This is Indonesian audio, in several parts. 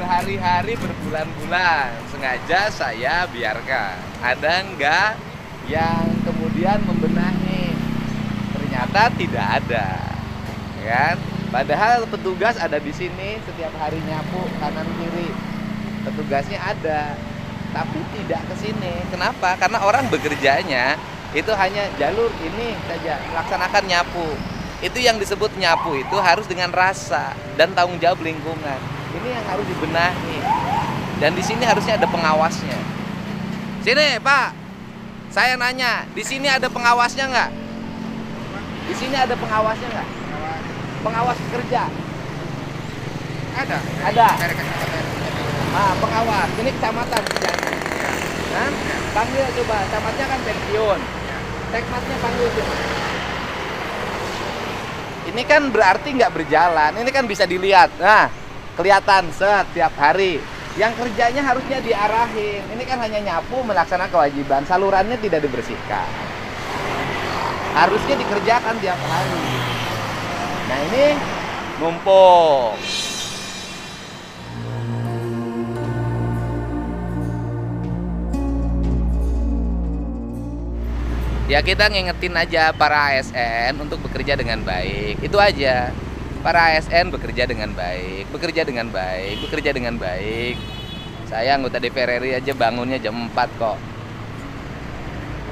berhari-hari, berbulan-bulan sengaja saya biarkan. Ada nggak yang kemudian membenahi? Ternyata tidak ada, kan? Padahal petugas ada di sini setiap hari nyapu kanan kiri. Petugasnya ada, tapi tidak ke sini. Kenapa? Karena orang bekerjanya itu hanya jalur ini saja, melaksanakan nyapu. Itu yang disebut nyapu itu harus dengan rasa dan tanggung jawab lingkungan. Ini yang harus dibenahi. Dan di sini harusnya ada pengawasnya. Sini, Pak. Saya nanya, di sini ada pengawasnya nggak? Di sini ada pengawasnya nggak? Pengawas kerja. Ada. Ada. Ah, pengawas. Ini kecamatan. Kan? Panggil coba. Camatnya kan pensiun. Tekmatnya panggil coba. Ini kan berarti nggak berjalan. Ini kan bisa dilihat. Nah, kelihatan setiap hari. Yang kerjanya harusnya diarahin. Ini kan hanya nyapu, melaksanakan kewajiban. Salurannya tidak dibersihkan. Harusnya dikerjakan tiap hari. Nah, ini numpuk. Ya, kita ngingetin aja para ASN untuk bekerja dengan baik. Itu aja. Para ASN bekerja dengan baik, bekerja dengan baik, bekerja dengan baik. Saya anggota DPR RI aja bangunnya jam 4 kok.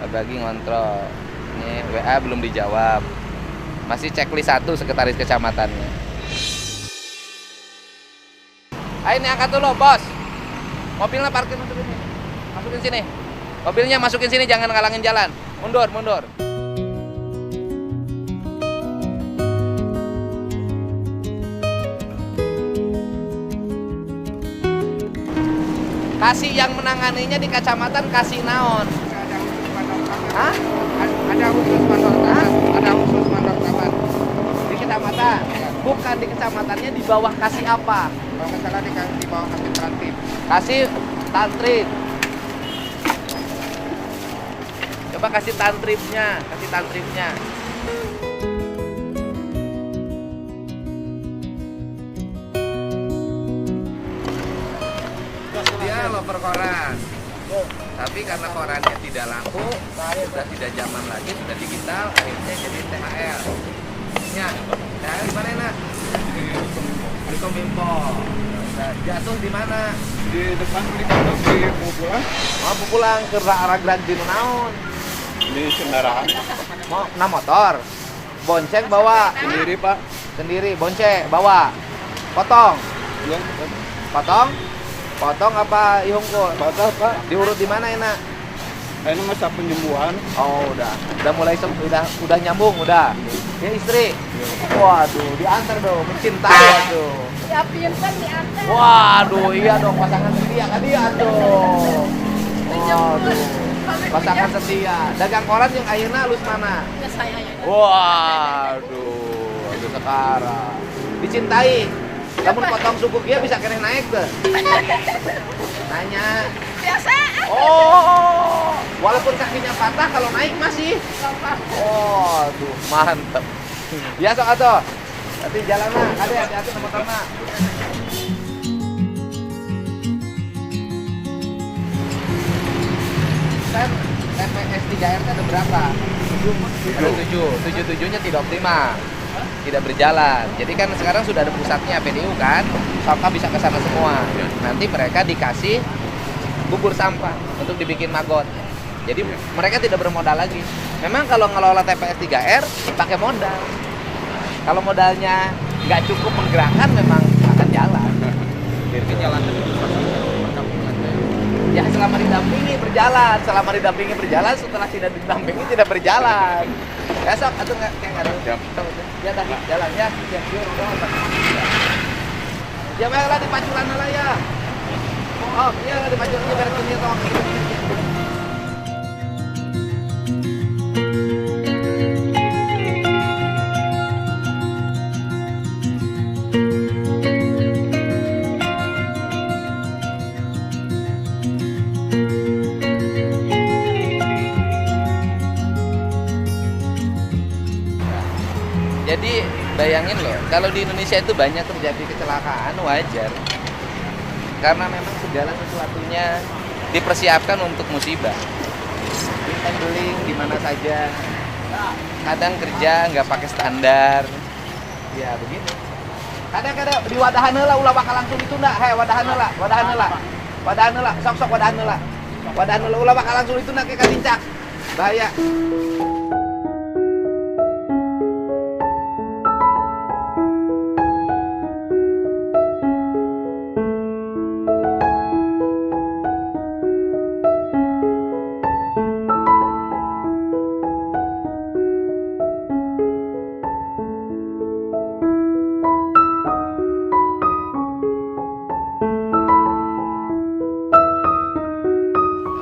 Bagi ngontrol. Ini WA belum dijawab. Masih checklist 1 sekretaris kecamatannya. Ayo ini angkat dulu, bos. Mobilnya parkir masukin sini. Masukin sini. Mobilnya masukin sini, jangan ngalangin jalan. Mundur, mundur. Kasih yang menanganinya di kecamatan, kasih naon? Ada khusus mandor taman. Hah? Ada khusus mandor taman. Ada khusus mandor taman. Di kecamatan? Bukan di kecamatannya, di bawah kasih apa? Kalau nggak salah di bawah kasih transit. Kasih tantrit. Coba kasih tantripnya, kasih tantripnya. Dia loper koran. Tapi karena korannya tidak laku, sudah tidak zaman lagi, sudah digital, akhirnya jadi THL. Ya, THL di mana, Nak? Di Kominfo. Nah, jatuh di mana? Di depan di kantor di mau pulang Mau pulang ke arah Grand Dino naon? di kendaraan Mau naik motor. Bonceng bawa sendiri Pak. sendiri, bonceng bawa. Potong. Yang Potong? Potong apa ihungkul? patah Pak. Diurut di mana enak? Ini masa penyembuhan. Oh, udah mulai udah nyambung, udah. Ya istri. Waduh, diantar dong, mencintai waduh. Ya pinter diantar. Waduh, iya dong, pasangan setia kan dia tuh. Waduh. Pasangan setia. Dagang koran yang ayeuna halus mana? Ya saya ya. Waduh, itu sekarang. Dicintai. Namun potong suku dia bisa kena naik tuh. Nanya. Biasa. Oh, walaupun kakinya patah kalau naik masih. Oh, aduh, mantep. Ya sok atuh. Nanti jalan mah, ada hati-hati sama motor mah. Kan TPS 3R ada berapa? Ada 7. 7-7-nya tidak optimal. Tidak berjalan. Jadi kan sekarang sudah ada pusatnya PDU kan. Sampah bisa ke sana semua. Nanti mereka dikasih bubur sampah untuk dibikin magot. Jadi mereka tidak bermodal lagi. Memang kalau ngelola TPS 3R pakai modal. Kalau modalnya nggak cukup menggerakkan memang akan jalan. Jadi jalan terus perkampungan. Ya selama didampingi berjalan, selama didampingi berjalan, setelah tidak didampingi tidak berjalan. Besok atau nggak kayak nggak ada. Ya tadi jalan ya. Ya yuk. Ya baiklah di paculan lah ya. Oh iya di paculan aja biar ini toh. Jadi bayangin loh, kalau di Indonesia itu banyak terjadi kecelakaan wajar. Karena memang segala sesuatunya dipersiapkan untuk musibah. Beling di mana saja. Kadang kerja nggak pakai standar. Ya begitu. Kadang-kadang di wadahan heula ulah bakal langsung ditunda. Hei wadahan heula, wadahan heula. Wadahan heula, sok-sok wadahan heula. Wadahan heula ulah bakal langsung ditunda ke kalincak. Bahaya.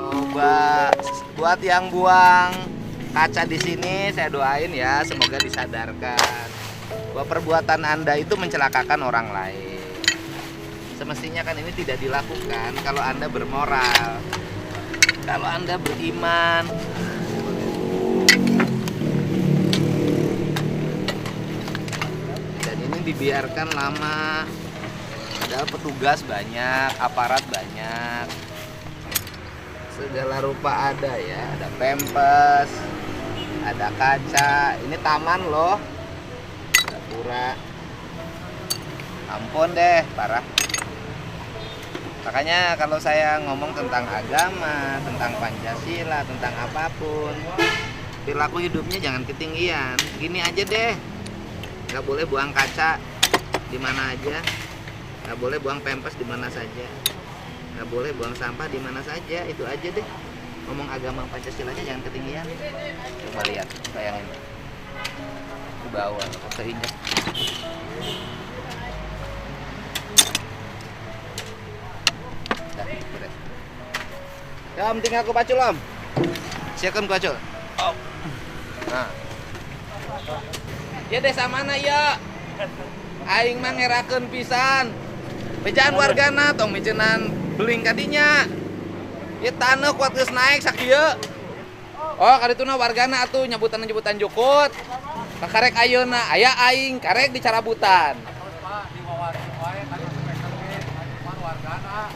Coba buat yang buang kaca di sini saya doain ya semoga disadarkan bahwa perbuatan Anda itu mencelakakan orang lain. Semestinya kan ini tidak dilakukan kalau Anda bermoral, kalau Anda beriman. Dan ini dibiarkan lama. Padahal petugas banyak, aparat banyak. Segala rupa ada ya, ada pempes, ada kaca. Ini taman loh, ada pura. Ampun deh, parah. Makanya kalau saya ngomong tentang agama, tentang Pancasila, tentang apapun, perilaku hidupnya jangan ketinggian. Gini aja deh, nggak boleh buang kaca di mana aja, nggak boleh buang pempes di mana saja, nggak boleh buang sampah di mana saja. Itu aja deh. Ngomong agama Pancasilanya jangan ketinggian. Coba lihat, bayangin ke bawah, keinjak. Dah, beres. Ya, om tinggal aku pacul om. Siapkan pacul. Oh. Nah. Ya desa mana ya? Aing mah ngerakeun pisan. Bejaan wargana tong micenan beling kadinya. Ya taneuh kuat geus naik sakieu. Oh, kadituna wargana atuh nyebutan jukut. Karek ayeuna aya aing karek dicarabutan.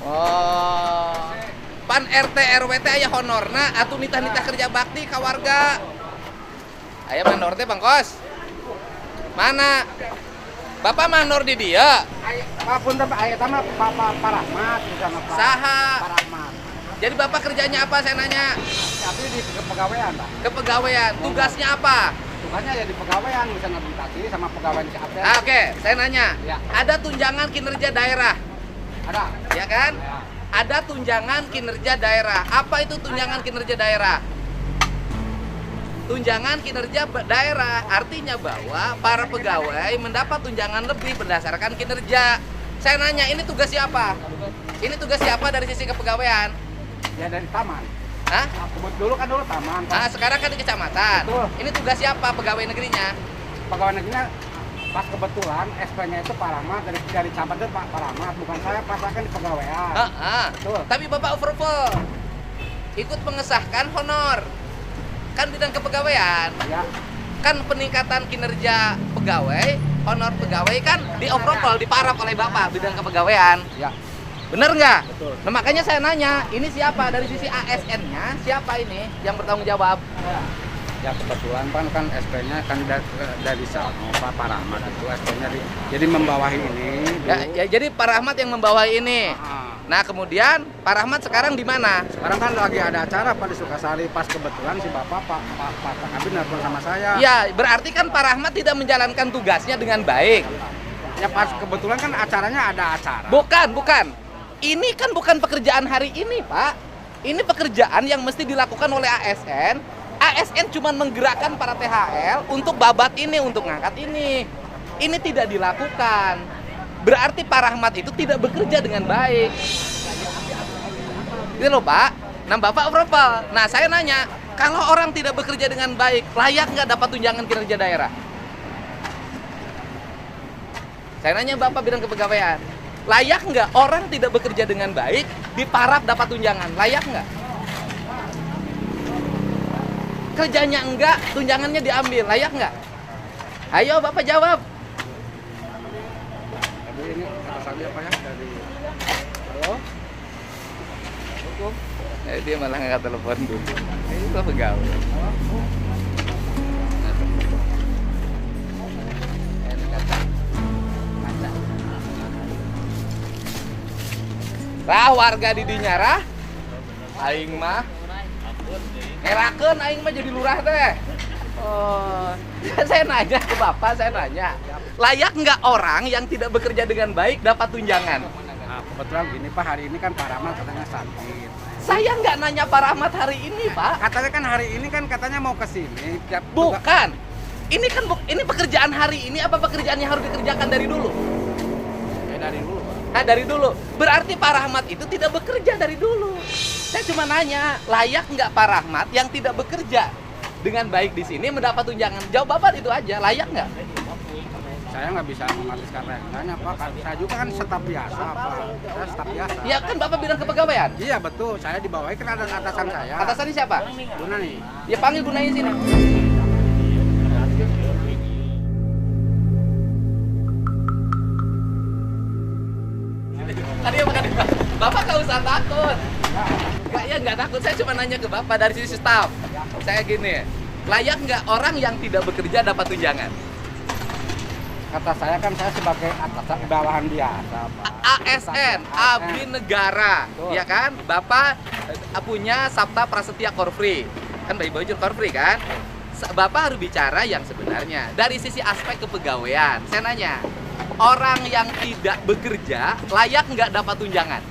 Oh. Pan RT RW teh aya honorna atuh nitah-nitah kerja bakti ka warga. Aya mandor teh Bang Kos. Mana? Bapak mandor di dia. Punten aya teh mah Pak Rahmat sama Pak. Saha? Pak Rahmat. Jadi Bapak kerjanya apa saya nanya? Tapi di kepegawaian, Pak. Kepegawaian. Tugasnya apa? Tugasnya ya di pegawaian, misalnya administrasi sama pegawai di CAPT. Oke, saya nanya. Ya. Ada tunjangan kinerja daerah, Ada. ya kan? Ya. Ada tunjangan kinerja daerah. Apa itu tunjangan kinerja daerah? Tunjangan kinerja daerah artinya bahwa para pegawai mendapat tunjangan lebih berdasarkan kinerja. Saya nanya, ini tugas siapa? Ini tugas siapa dari sisi kepegawaian? Ya dari taman. Hah? Dulu taman. Nah, sekarang kan di kecamatan. Betul. Ini tugas siapa pegawai negerinya? Pegawai negerinya pas kebetulan SP-nya itu Pak Rahmat dari camat itu Pak Rahmat, bukan saya pasakan di pegawaian. Betul. Tapi Bapak overpol ikut mengesahkan honor. Kan bidang kepegawaian. Ya. Kan peningkatan kinerja pegawai, honor pegawai kan dioprol, diparap oleh Bapak bidang kepegawaian. Ya. Bener nggak? Betul. Nah makanya saya nanya, ini siapa dari sisi ASN-nya? Siapa ini yang bertanggung jawab? Ya kebetulan kan SP-nya kan dari Salmo Pak Rahmat itu SP-nya jadi membawahi ini. Ya, jadi Pak Rahmat yang membawahi ini. Nah kemudian Pak Rahmat sekarang di mana? Sekarang kan lagi ada acara Pak di Sukasari, pas kebetulan si Bapak Pak Kabin nelfon sama saya. Ya berarti kan Pak Rahmat tidak menjalankan tugasnya dengan baik. Ya pas kebetulan kan acaranya ada acara. Bukan. Ini kan bukan pekerjaan hari ini, Pak. Ini pekerjaan yang mesti dilakukan oleh ASN. ASN cuma menggerakkan para THL untuk babat ini, untuk ngangkat ini. Ini tidak dilakukan. Berarti Pak Rahmat itu tidak bekerja dengan baik. Gitu loh, Pak. Nah, Bapak overpol. Nah, saya nanya, kalau orang tidak bekerja dengan baik, layak nggak dapat tunjangan kinerja daerah? Saya nanya Bapak bidang kepegawaian. Layak nggak orang tidak bekerja dengan baik, diparap dapat tunjangan? Layak nggak? Kerjanya enggak, tunjangannya diambil. Layak nggak? Ayo Bapak jawab. Tapi ini atasannya apa ya dari Halo? Assalamualaikum. Dia malah ngangkat telepon dulu. Itu pegawai. Rah warga di dinya rah. Aing mah ngerakeun aing mah jadi lurah teh. Oh, saya nanya ke Bapak, saya nanya. Layak nggak orang yang tidak bekerja dengan baik dapat tunjangan? Nah, kebetulan gini Pak, hari ini kan Pak Rahmat katanya sakit. Saya nggak nanya Pak Rahmat hari ini, Pak. Katanya kan hari ini kan katanya mau ke sini. Bukan. Ini kan ini pekerjaan hari ini apa pekerjaan yang harus dikerjakan dari dulu? Dari dulu Pak. Nah, dari dulu. Berarti Pak Rahmat itu tidak bekerja dari dulu. Saya cuma nanya, layak nggak Pak Rahmat yang tidak bekerja dengan baik di sini mendapat tunjangan? Jawab Bapak itu aja, layak nggak? Saya nggak bisa mematiskan rencana Pak. Saya juga kan staf biasa Pak. Saya staf biasa. Ya kan Bapak bilang kepegawaian. Iya betul. Saya dibawahi kan ada atasan saya. Atasannya siapa? Guna nih. Ya panggil gunain sini. Tadi bukan Bapak nggak usah takut. Nggak takut. Saya cuma nanya ke Bapak dari sisi staf. Saya gini, layak nggak orang yang tidak bekerja dapat tunjangan? Kata saya kan saya sebagai atasan bawahan biasa Pak. ASN, Abdi Negara, Betul. ya kan? Bapak punya Sabta Prasetya Korfri, kan Bayi Bojur Korfri kan? Bapak harus bicara yang sebenarnya dari sisi aspek kepegawaian. Saya nanya, orang yang tidak bekerja layak nggak dapat tunjangan?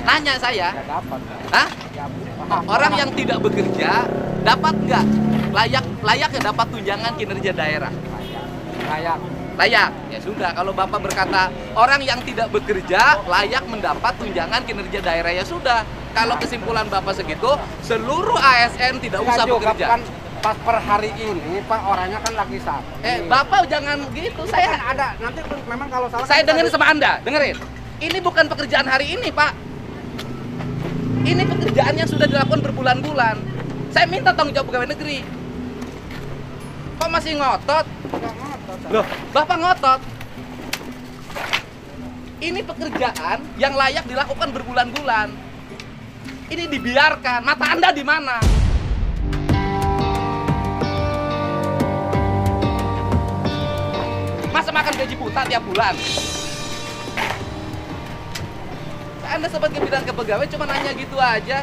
Nanya saya. Nggak dapat. Hah? Ya, Orang yang tidak bekerja dapat nggak layak ya dapat tunjangan kinerja daerah? layak. Layak. Ya sudah, kalau Bapak berkata orang yang tidak bekerja layak mendapat tunjangan kinerja daerah, ya sudah. Kalau kesimpulan Bapak segitu, seluruh ASN tidak usah Nggak juga, bekerja. kan pas per hari ini Pak orangnya kan lagi sakit. Bapak jangan gitu. Kan Saya ada nanti memang kalau salah saya kan dengerin kita- sama Anda, dengerin. Ini bukan pekerjaan hari ini, Pak. Ini pekerjaan yang sudah dilakukan berbulan-bulan. Saya minta tanggung jawab pegawai negeri. Kok masih ngotot? Nggak ngotot. Loh, Bapak ngotot. Ini pekerjaan yang layak dilakukan berbulan-bulan. Ini dibiarkan. Mata Anda di mana? Masa makan gaji buta tiap bulan? Anda sebagai bidang kepegawaian cuma nanya gitu aja.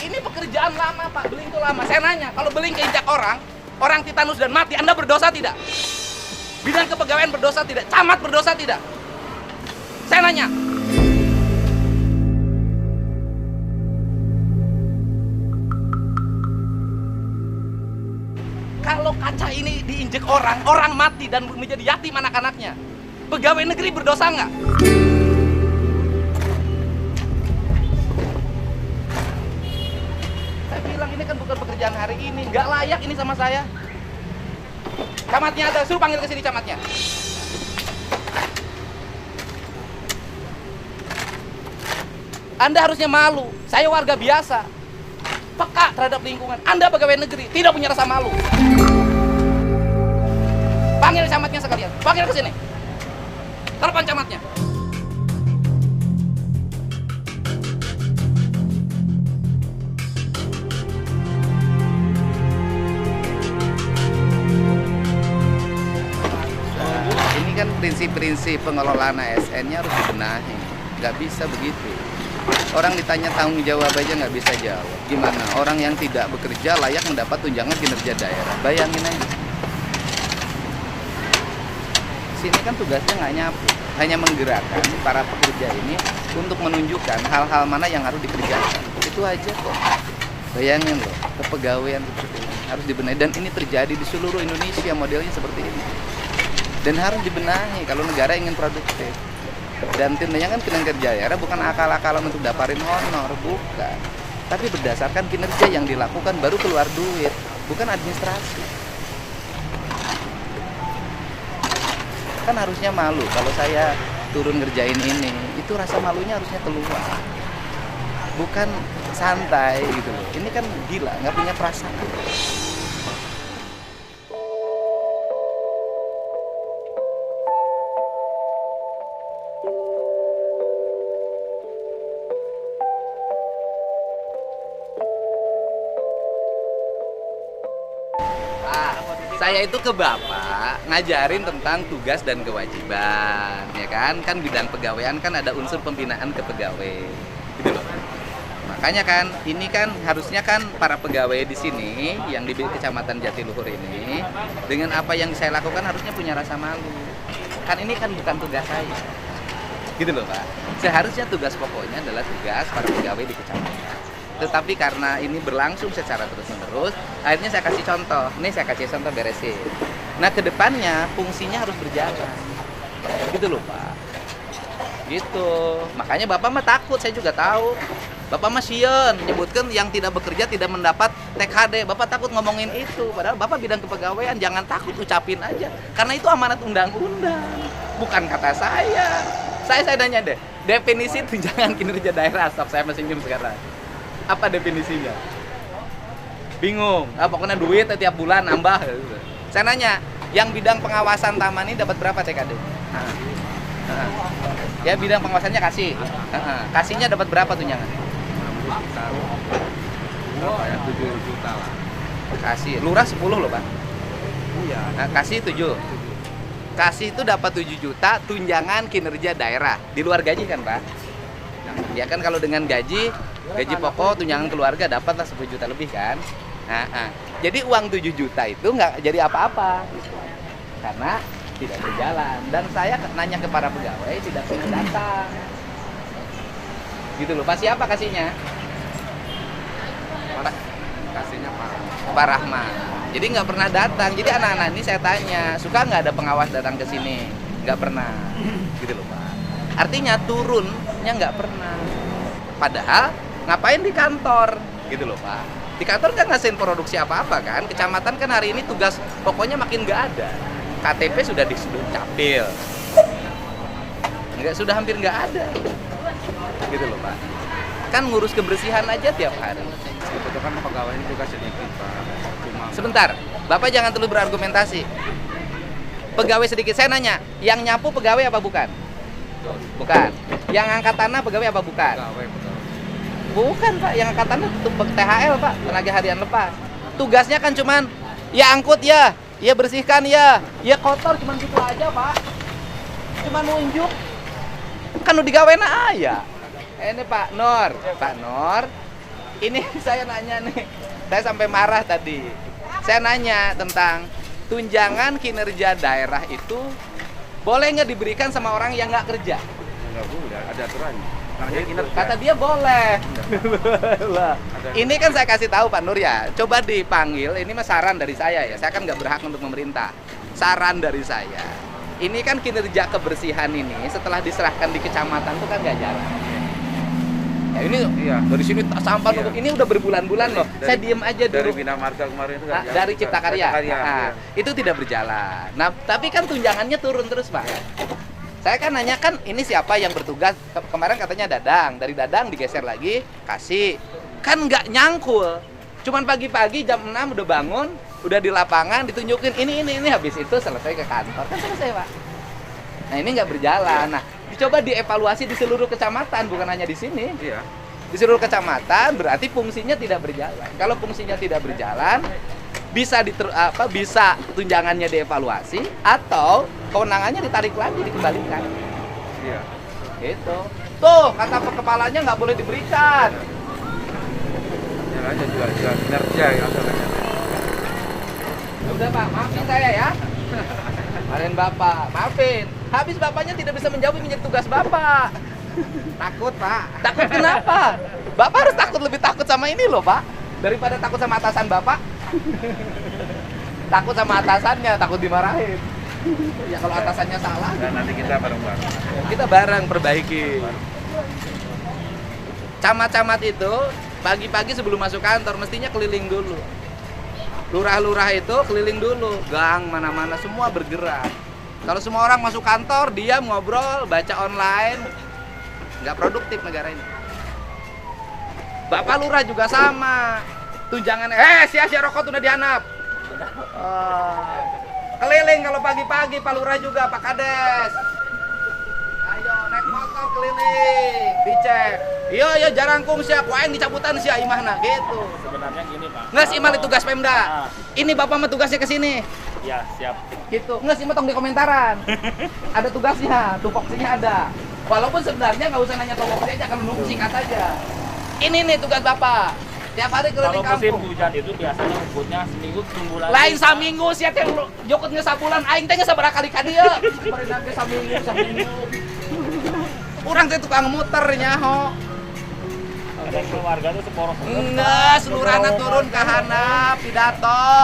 Ini pekerjaan lama Pak, beling itu lama. Saya nanya, kalau beling keinjak orang titanus dan mati, Anda berdosa tidak? Bidang kepegawaian berdosa tidak? Camat berdosa tidak? Saya nanya. Kalau kaca ini diinjek orang mati dan menjadi yatim anak-anaknya, pegawai negeri berdosa nggak? Saya bilang ini kan bukan pekerjaan hari ini, nggak layak ini sama saya. Camatnya ada, suruh panggil ke sini camatnya. Anda harusnya malu. Saya warga biasa, peka terhadap lingkungan. Anda pegawai negeri, tidak punya rasa malu. Panggil camatnya sekalian, panggil ke sini. Telepon camatnya. Ini kan prinsip-prinsip pengelolaan ASN-nya harus dibenahi. Nggak bisa begitu. Orang ditanya tanggung jawab aja nggak bisa jawab. Gimana? Orang yang tidak bekerja layak mendapat tunjangan kinerja daerah. Bayangin aja. Sini kan tugasnya nggak nyapu, hanya menggerakkan para pekerja ini untuk menunjukkan hal-hal mana yang harus dikerjakan. Itu aja kok. Bayangin loh, kepegawaian seperti ini harus dibenahi, dan ini terjadi di seluruh Indonesia modelnya seperti ini. Dan harus dibenahi kalau negara ingin produktif. Dan tunjangan kinerja daerah bukan akal-akalan untuk daparin honor, bukan. Tapi berdasarkan kinerja yang dilakukan baru keluar duit, bukan administrasi. Kan harusnya malu kalau saya turun ngerjain ini, itu rasa malunya harusnya keluar, bukan santai gitu loh. Ini kan gila, nggak punya perasaan. Saya itu ke Bapak ngajarin tentang tugas dan kewajiban, ya kan? Kan bidang pegawaian kan ada unsur pembinaan ke pegawai, gitu loh. Makanya kan ini kan harusnya kan para pegawai di sini yang di Kecamatan Jatiluhur ini dengan apa yang saya lakukan harusnya punya rasa malu. Kan ini kan bukan tugas saya, gitu loh Pak. Seharusnya tugas pokoknya adalah tugas para pegawai di kecamatan. Tetapi karena ini berlangsung secara terus-menerus, akhirnya saya kasih contoh. Nih saya kasih contoh beresin. Nah kedepannya fungsinya harus berjalan, gitu loh Pak. Gitu. Makanya Bapak mah takut, saya juga tahu. Bapak mah sieun menyebutkan yang tidak bekerja tidak mendapat TKD. Bapak takut ngomongin itu. Padahal Bapak bidang kepegawaian, jangan takut, ucapin aja. Karena itu amanat undang-undang, bukan kata saya. Saya nanya deh, definisi tunjangan kinerja daerah. Stop, saya masih bingung sekarang. Apa definisinya? Bingung. Pokoknya duit tiap bulan nambah. Saya nanya, yang bidang pengawasan taman ini dapat berapa TKD? Ya bidang pengawasannya kasih. Kasihnya dapat berapa tunjangan? Berapa ya? 7 juta lah. Kasih. Lurah 10 loh Pak. Iya. Kasih 7. Kasih itu dapat 7 juta tunjangan kinerja daerah. Di luar gaji kan Pak? Ya kan kalau dengan gaji pokok tunjangan keluarga dapatlah 10 juta lebih kan. Jadi uang 7 juta itu nggak jadi apa-apa karena tidak berjalan. Dan saya nanya ke para pegawai tidak pernah datang, gitu loh Pak. Siapa kasihnya? Kasihnya Pak Rahmat. Jadi nggak pernah datang. Jadi anak-anak ini saya tanya, suka nggak ada pengawas datang ke sini? Nggak pernah, gitu loh Pak. Artinya turunnya nggak pernah. Padahal ngapain di kantor, gitu loh Pak. Di kantor kan ngasihin produksi apa-apa kan. Kecamatan kan hari ini tugas pokoknya makin nggak ada. KTP sudah capil, sudah hampir nggak ada, gitu loh Pak. Kan ngurus kebersihan aja tiap hari. Kebetulan pegawai ini juga sedikit Pak. Sebentar, Bapak jangan terlalu berargumentasi. Pegawai sedikit, saya nanya, yang nyapu pegawai apa bukan? Bukan. Yang angkat tanah pegawai apa bukan? Pegawai. Bukan Pak, yang angkat tanah THL Pak, tenaga harian lepas. Tugasnya kan cuman ya angkut ya bersihkan ya kotor, cuman gitu aja Pak. Cuman nunjuk. Kan udah digawein aja. Ini Pak Nur, ini saya nanya nih, saya sampai marah tadi. Saya nanya tentang tunjangan kinerja daerah itu boleh nggak diberikan sama orang yang nggak kerja? Nggak boleh, ada aturannya. Kata dia boleh. Ini kan saya kasih tahu Pak Nur ya. Coba dipanggil. Ini mah saran dari saya ya. Saya kan nggak berhak untuk memerintah. Saran dari saya. Ini kan kinerja kebersihan ini setelah diserahkan di kecamatan itu kan nggak jalan. Ya ini dari sini sampah numpuk ini udah berbulan-bulan loh. Saya diem aja dulu. Dari Bina Marga kemarin itu kan. Dari Cipta Karya. Itu tidak berjalan. Nah, tapi kan tunjangannya turun terus Pak. Saya kan nanya kan ini siapa yang bertugas, kemarin katanya Dadang, dari Dadang digeser lagi, kasih. Kan nggak nyangkul, cuman pagi-pagi jam 6 udah bangun, udah di lapangan, ditunjukin ini, habis itu selesai ke kantor, kan selesai Pak. Nah ini nggak berjalan, nah dicoba dievaluasi di seluruh kecamatan, bukan hanya di sini. Iya. Di seluruh kecamatan berarti fungsinya tidak berjalan. Kalau fungsinya tidak berjalan, bisa bisa tunjangannya dievaluasi atau kewenangannya ditarik lagi, dikembalikan. Iya. Gitu. Tuh, kata kepalanya nggak boleh diberikan. Yang aja juga kinerja ya masalahnya. Udah Pak, maafin saya ya. Kalian Bapak, maafin. Habis Bapaknya tidak bisa menjawab menjadi tugas Bapak. Takut Pak. Takut kenapa? Bapak harus lebih takut sama ini loh Pak, daripada takut sama atasan Bapak. Takut sama atasannya, takut dimarahin. Ya kalau atasannya salah, Dan nanti kita bareng-bareng. kita bareng perbaiki. Camat-camat itu pagi-pagi sebelum masuk kantor mestinya keliling dulu. Lurah-lurah itu keliling dulu, gang mana-mana semua bergerak. Kalau semua orang masuk kantor, diam ngobrol, baca online, nggak produktif negara ini. Bapak lurah juga sama. Tunjangan, sia-sia rokok udah dihanap. Keliling kalau pagi-pagi, Pak Lurah juga, Pak Kades. Ayo naik motor keliling, dicek. Iya jarangkung sia, kuaing dicabutan sia imahna gitu. Sebenarnya gini Pak. Nggak sih, Imal itu tugas Pemda. Ini Bapak mah tugasnya ke sini. Ya, siap. Gitu. Nggak sih, tong di komentaran. Ada tugasnya, tupoksinya ada. Walaupun sebenarnya nggak usah nanya tupoksi aja, kalau nunggu singkat aja. Ini nih tugas Bapak. Tiap hari Kalau keliling musim kampung. hujan itu biasanya rumputnya seminggu tunggu lagi. Lain saminggu sia teh jokotnya sabulan aing teh sabaraha kali ka dieu. Sabarina ge saminggu. Urang teh tukang muter nyaho. Ada keluarga tuh seporos. Enggak, seluruhna turun ke handap, pidato.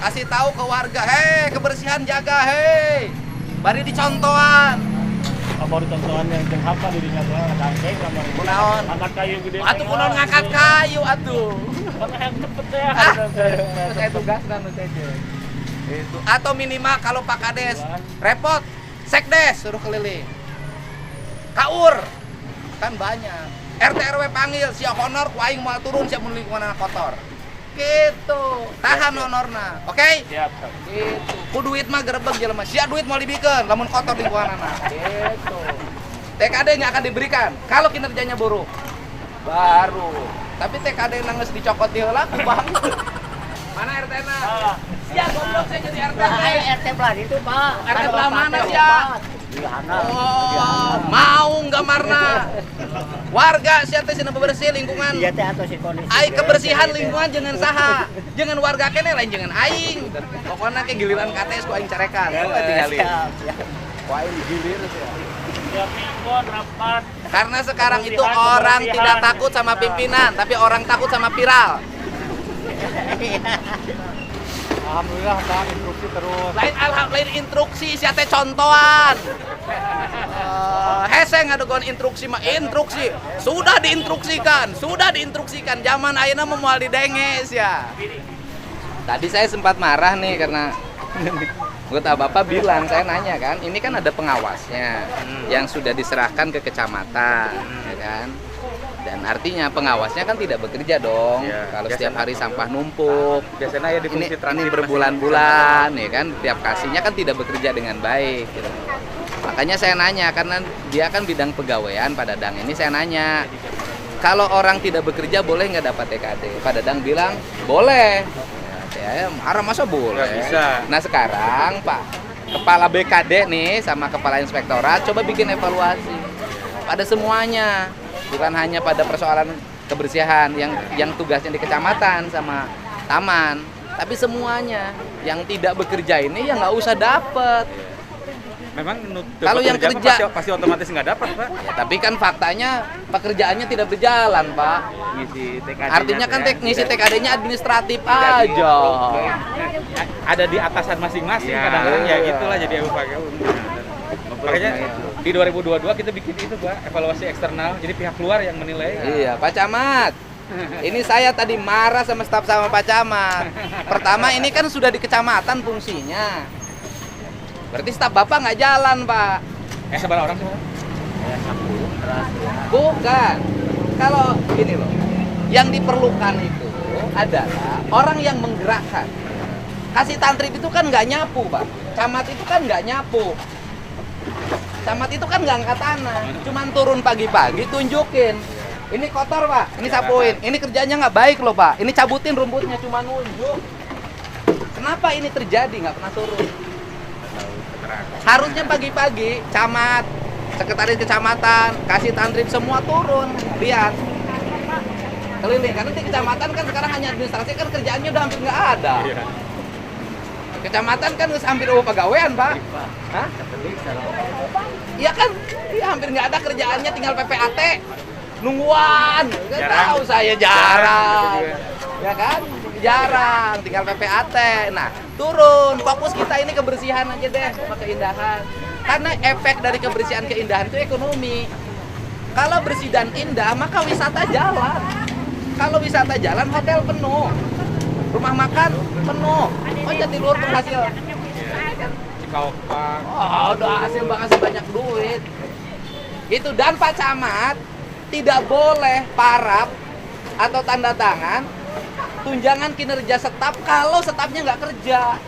Kasih tahu ke warga, hei kebersihan jaga, hei. Bari dicontohan. Apa ditontonan yang jeung apa dirinya tuh ngangkeng kamar. Kunaon? Angkat kayu gede. Atuh kunaon ngangkat kayu atuh. Mana yang cepet ya. Saya tugas kan saja. Itu. Atau minimal kalau Pak Kades repot, sekdes suruh keliling. Kaur kan banyak. RT RW panggil, siap honor, ku aing mau turun siap mun lingkungan kotor. Gitu. Tahan honorna. Oke? Siap. Gitu. Ku duit mah gerebeg jelema. Sia duit mau dibikeun lamun kotor lingkunganna. Gitu. TKD nggak akan diberikan kalau kinerjanya buruk. Baru. Tapi TKD nangis dicokot di heula ku bang. Mana RT-na? Sia goblok saya jadi RT. Ayo RT Belah itu, Pak. RT Belah mana sia? Oh, mau gambarna. Warga sia teh cenah bebersih lingkungan. Iya teh atau si kondisi. Ai kebersihan lingkungan jangan saha. Jangan warga kene lain jangan aing. Pokoknya ke giliran KTS ku aing carekan. Ku tinggalin. Ku aing gilir sia. Tiap mingguan rapat. Karena sekarang itu orang tidak takut sama pimpinan, tapi orang takut sama viral. Alhamdulillah Pak, instruksi terus. Lain instruksi sia teh contohan. Heseng adugon instruksi mah instruksi. Sudah diinstruksikan. Zaman ayeuna mah moal didenges ya. Tadi saya sempat marah nih karena Bapak bilang, saya nanya kan, ini kan ada pengawasnya yang sudah diserahkan ke kecamatan, ya kan? Dan artinya pengawasnya kan tidak bekerja dong. Ya, kalau biasanya setiap hari sampah numpuk, Biasanya ya di ini, fungsi ini transit berbulan-bulan, ya kan? Tiap kasihnya kan tidak bekerja dengan baik. Gitu. Makanya saya nanya, karena dia kan bidang pegawaian Pak Dadang. Ini saya nanya, kalau orang tidak bekerja boleh nggak dapat TKD? Pak Dadang bilang boleh. Ya, marah masa boleh? Nggak bisa. Nah sekarang Pak Kepala BKD nih sama Kepala Inspektorat coba bikin evaluasi pada semuanya, bukan hanya pada persoalan kebersihan yang tugasnya di kecamatan sama taman, tapi semuanya yang tidak bekerja ini ya nggak usah dapet. Memang Kalau yang kerja pasti otomatis nggak dapat, Pak. Ya, tapi kan faktanya pekerjaannya tidak berjalan, Pak. Ngisi TKD. Artinya kan ngisi TKD-nya administratif aja. Ada di atasan masing-masing Ya. kadang-kadang ya gitulah jadi pakai. Makanya di 2022 kita bikin itu, Pak, evaluasi eksternal. Jadi pihak luar yang menilai. Iya, Pak Camat. Ini saya tadi marah sama staf sama Pak Camat. Pertama ini kan sudah di kecamatan fungsinya. Berarti staf Bapak nggak jalan, Pak. Seberapa orang sih, Pak? Ya, 10 beras ya. Bukan. Kalau ini loh, yang diperlukan itu adalah orang yang menggerakkan. Kasih tantrip itu kan nggak nyapu, Pak. Camat itu kan nggak nyapu. Camat itu kan nggak angkat tanah. Cuman turun pagi-pagi tunjukin. Ini kotor, Pak. Ini sapuin. Ini kerjanya nggak baik loh, Pak. Ini cabutin rumputnya cuma nunjuk. Kenapa ini terjadi? Nggak pernah turun. Harusnya pagi-pagi camat, sekretaris kecamatan, kasih tantrip semua turun, lihat keliling. Karena di kecamatan kan sekarang hanya administrasi, kan kerjaannya udah hampir nggak ada. Kecamatan kan hampir pegawaian, Pak. Hah? Iya kan, iya hampir nggak ada kerjaannya, tinggal PPAT, nungguan. Kan tahu saya jarang, ya kan? Jarang, tinggal PPAT. Nah, turun, fokus kita ini kebersihan aja deh, sama keindahan. Karena efek dari kebersihan keindahan itu ekonomi. Kalau bersih dan indah, maka wisata jalan. Kalau wisata jalan, hotel penuh, rumah makan penuh. Oh, Jatiluhur berhasil. Cikaupang. Oh, udah hasil bakal banyak duit. Itu, dan Pak Camat tidak boleh paraf atau tanda tangan tunjangan kinerja staf kalau stafnya nggak kerja.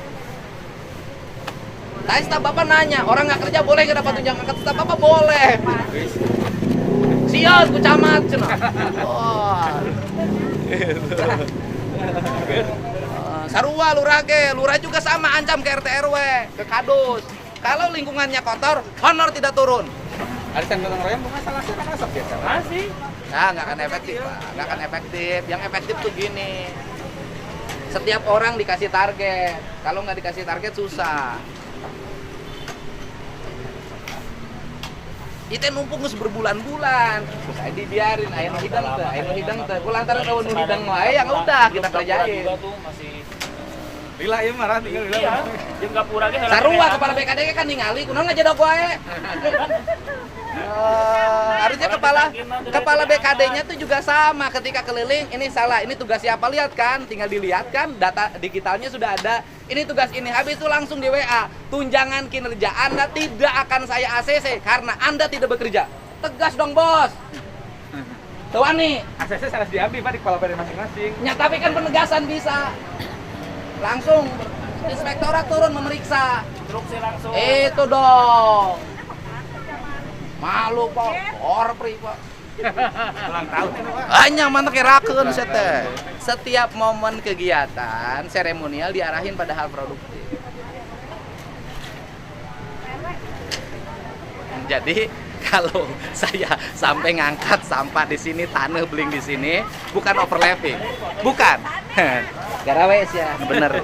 Tadi staf Bapak nanya, orang nggak kerja boleh nggak dapat tunjangan? Kata staf Bapak boleh. Sial, ku camat cenah. Sarua lurah ge, lurah juga sama ancam ke RT RW, ke kadus. Kalau lingkungannya kotor, honor tidak turun. Arisan gotong royong bukan salah satu asap ya. Masih. Nah, nggak akan efektif, Pak. Nggak akan efektif. Yang efektif tuh gini. Setiap orang dikasih target. Kalau nggak dikasih target susah. Itu numpuk geus berbulan-bulan. Terus aja dibiarin, aya nu hidang teh. Kulantaran eueuh nu hidang wae yang udah kita kerjain. Lila ieu marah tinggal lila. Iya. Jeung gapura ge Sarua kepala BKD kan ningali, kunaon ngajadog wae. Harusnya kepala BKD-nya tuh juga sama ketika keliling, ini salah, ini tugas siapa, lihat kan, tinggal dilihat kan, data digitalnya sudah ada, ini tugas ini, habis itu langsung di WA, tunjangan kinerja Anda tidak akan saya ACC karena Anda tidak bekerja. Tegas dong bos. Tuh nih. ACC salah diambil Pak di kepala badan masing-masing. Ya tapi kan penegasan bisa. Langsung inspektorat turun memeriksa. instruksi langsung. Itu dong. Malu Pak, korpri Pak. Ulang tahun ini Pak. Hanya mana kerakeun teh. Setiap momen kegiatan seremonial diarahin pada hal produktif. Jadi kalau saya sampai ngangkat sampah di sini, tanah beling di sini, bukan overlapping, bukan. Garawes ya, bener.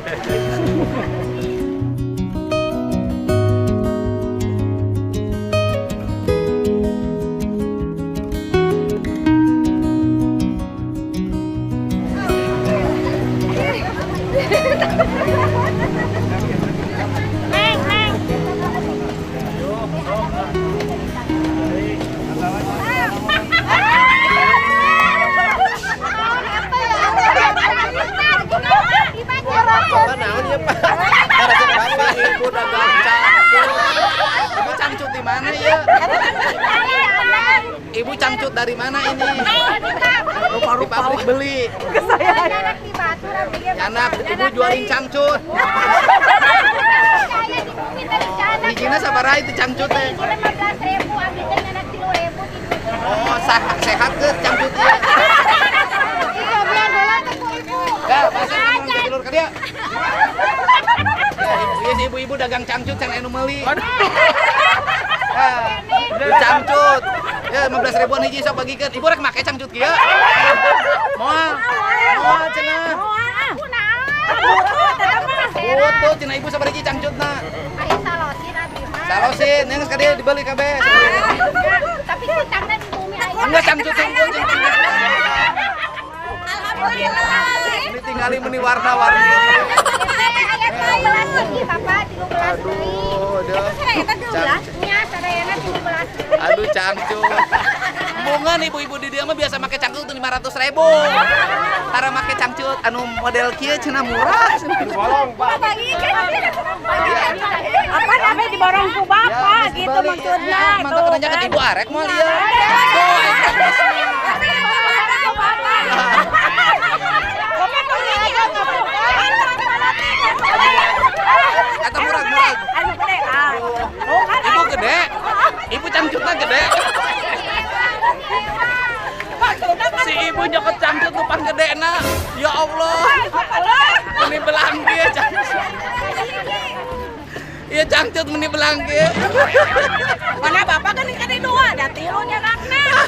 Apa naon ya Pak? Ibu dagang cangcut. Ibu cangcut di mana ya? Ibu cangcut dari mana ini? Di pabrik beli. Anak ibu jualin cangcut. Bikinnya sabaraha itu cangcut teh? 15.000, abisnya anak 3.000. Oh, sehat ke cangcut ya? Ya, bahasa ngomong ke telur ke dia. Ya, ibu-ibu dagang cangcut can anu meuli. Cangcut. Ya, 15 ribuan hiji sok bagikeun. Ibu rek make cangcut kieu. Moal. Moal cenah. Butuh cenah ibu sabar hiji cangcutna. Aya salosin abdi mah. Salosin, yang ka dia dibeli kabeh. Tapi kutangna di bumi aya. Enggak cangcut unggul jeung Alhamdulillah. ini tinggali meni warna-warni. Aya 13 lagi Bapak, 13 Aduh, deh. Eta 12 nya sadayana 17. Aduh cangcut. Bungan ibu-ibu di dia mah biasa make cangcut tuh 500.000. Tara make cangcut anu model kieu cenah murah. Bolong Pak. Apa namanya diborong ku Bapak gitu maksudnya. Mantap kerja ke ibu arek moal ieu. Eta murah. Ibu gede. Ibu cangcutnya gede. Si ibu nyokot cangcut depan gedena. Ya Allah. Meni belang dia cangcut. Iya cangcut meni belang dia. Mana Bapak kan ini dua, ada tilunya nakna.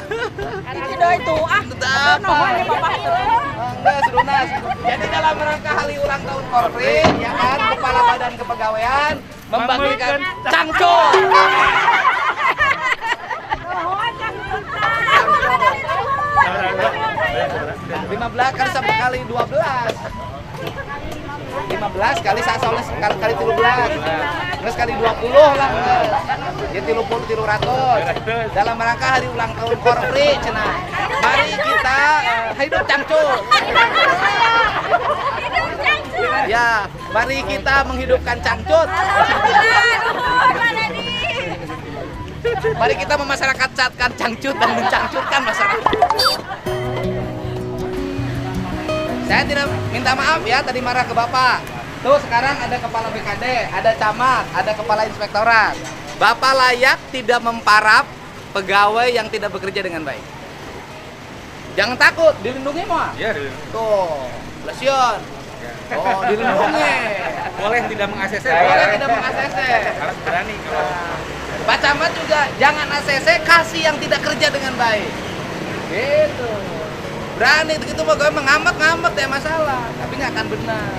Itu doi itu Tetap. Enggak selunas. Jadi dalam rangka hari ulang tahun Korpri, ya kan, Kepala Badan Kepegawaian membagikan cangcut. 15 kali 1 kali 12. 15 kali 1 kali 13. Terus kali 20 lah. Ya 30 dalam rangka hari ulang tahun Korpri cenah. Mari kita hidup cangcut. Ya, mari kita menghidupkan cangcut. Mari kita memasyarakatkan cangcut dan mencangcutkan masyarakat. Saya tidak minta maaf ya tadi marah ke Bapak. Tuh sekarang ada kepala BKD, ada camat, ada kepala inspektorat. Bapak layak tidak memparap pegawai yang tidak bekerja dengan baik. Jangan takut, dilindungi mah. Iya, Tuh, lesion. Oh, dilindungi. Boleh tidak meng-ACC? Boleh tidak meng-ACC. Harus berani kalau Pak Camat juga jangan ACC, kasih yang tidak kerja dengan baik. Gitu. Berani itu mah gue ngambek-ngambek ya masalah, tapi nggak akan benar.